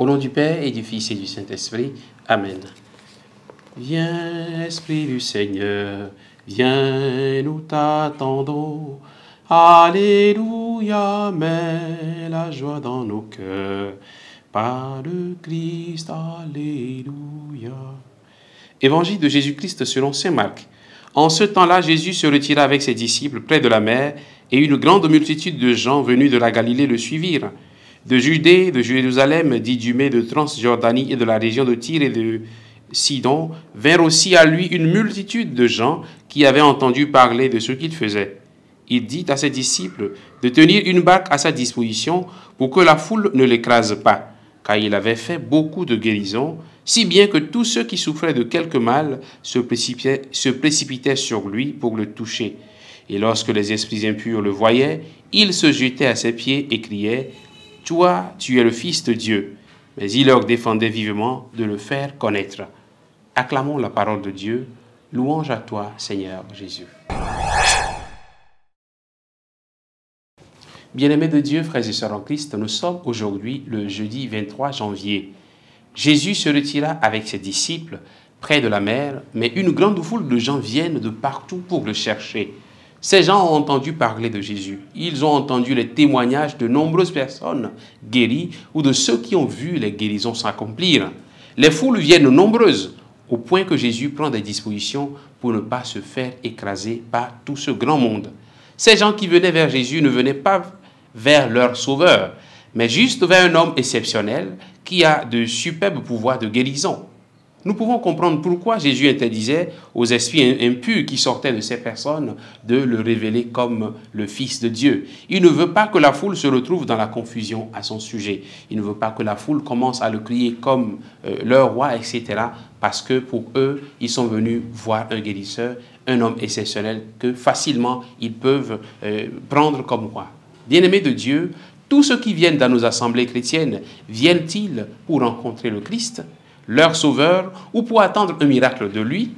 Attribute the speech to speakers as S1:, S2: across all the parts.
S1: Au nom du Père et du Fils et du Saint-Esprit. Amen. Viens, Esprit du Seigneur, viens, nous t'attendons. Alléluia, mets la joie dans nos cœurs. Par le Christ, alléluia. Évangile de Jésus-Christ selon saint Marc. En ce temps-là, Jésus se retira avec ses disciples près de la mer, et une grande multitude de gens venus de la Galilée le suivirent. De Judée, de Jérusalem, d'Idumée, de Transjordanie et de la région de Tyr et de Sidon, vinrent aussi à lui une multitude de gens qui avaient entendu parler de ce qu'il faisait. Il dit à ses disciples de tenir une barque à sa disposition pour que la foule ne l'écrase pas, car il avait fait beaucoup de guérisons, si bien que tous ceux qui souffraient de quelque mal se précipitaient sur lui pour le toucher. Et lorsque les esprits impurs le voyaient, ils se jetaient à ses pieds et criaient « Toi, tu es le Fils de Dieu ». Mais il leur défendait vivement de le faire connaître. Acclamons la parole de Dieu. Louange à toi, Seigneur Jésus. Bien-aimés de Dieu, frères et sœurs en Christ, nous sommes aujourd'hui le jeudi 23 janvier. Jésus se retira avec ses disciples près de la mer, mais une grande foule de gens viennent de partout pour le chercher. Ces gens ont entendu parler de Jésus. Ils ont entendu les témoignages de nombreuses personnes guéries ou de ceux qui ont vu les guérisons s'accomplir. Les foules viennent nombreuses, au point que Jésus prend des dispositions pour ne pas se faire écraser par tout ce grand monde. Ces gens qui venaient vers Jésus ne venaient pas vers leur sauveur, mais juste vers un homme exceptionnel qui a de superbes pouvoirs de guérison. Nous pouvons comprendre pourquoi Jésus interdisait aux esprits impurs qui sortaient de ces personnes de le révéler comme le Fils de Dieu. Il ne veut pas que la foule se retrouve dans la confusion à son sujet. Il ne veut pas que la foule commence à le crier comme leur roi, etc. Parce que pour eux, ils sont venus voir un guérisseur, un homme exceptionnel que facilement ils peuvent prendre comme roi. Bien-aimés de Dieu, tous ceux qui viennent dans nos assemblées chrétiennes, viennent-ils pour rencontrer le Christ, leur sauveur, ou pour attendre un miracle de lui?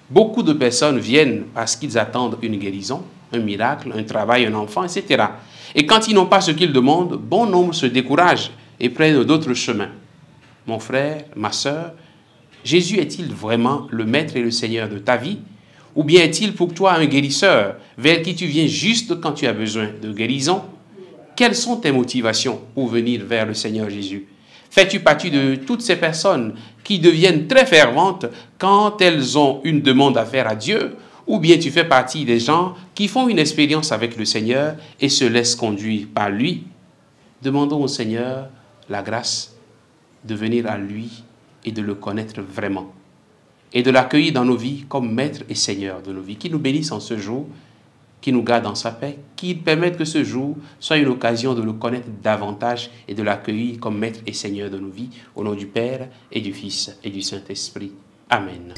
S1: Beaucoup de personnes viennent parce qu'ils attendent une guérison, un miracle, un travail, un enfant, etc. Et quand ils n'ont pas ce qu'ils demandent, bon nombre se découragent et prennent d'autres chemins. Mon frère, ma sœur, Jésus est-il vraiment le Maître et le Seigneur de ta vie? Ou bien est-il pour toi un guérisseur vers qui tu viens juste quand tu as besoin de guérison? Quelles sont tes motivations pour venir vers le Seigneur Jésus? Fais-tu partie de toutes ces personnes qui deviennent très ferventes quand elles ont une demande à faire à Dieu? Ou bien tu fais partie des gens qui font une expérience avec le Seigneur et se laissent conduire par lui? Demandons au Seigneur la grâce de venir à lui et de le connaître vraiment. Et de l'accueillir dans nos vies comme Maître et Seigneur de nos vies. Qu'il nous bénisse en ce jour, qu'il nous garde dans sa paix, qu'il permette que ce jour soit une occasion de le connaître davantage et de l'accueillir comme Maître et Seigneur de nos vies. Au nom du Père et du Fils et du Saint-Esprit. Amen.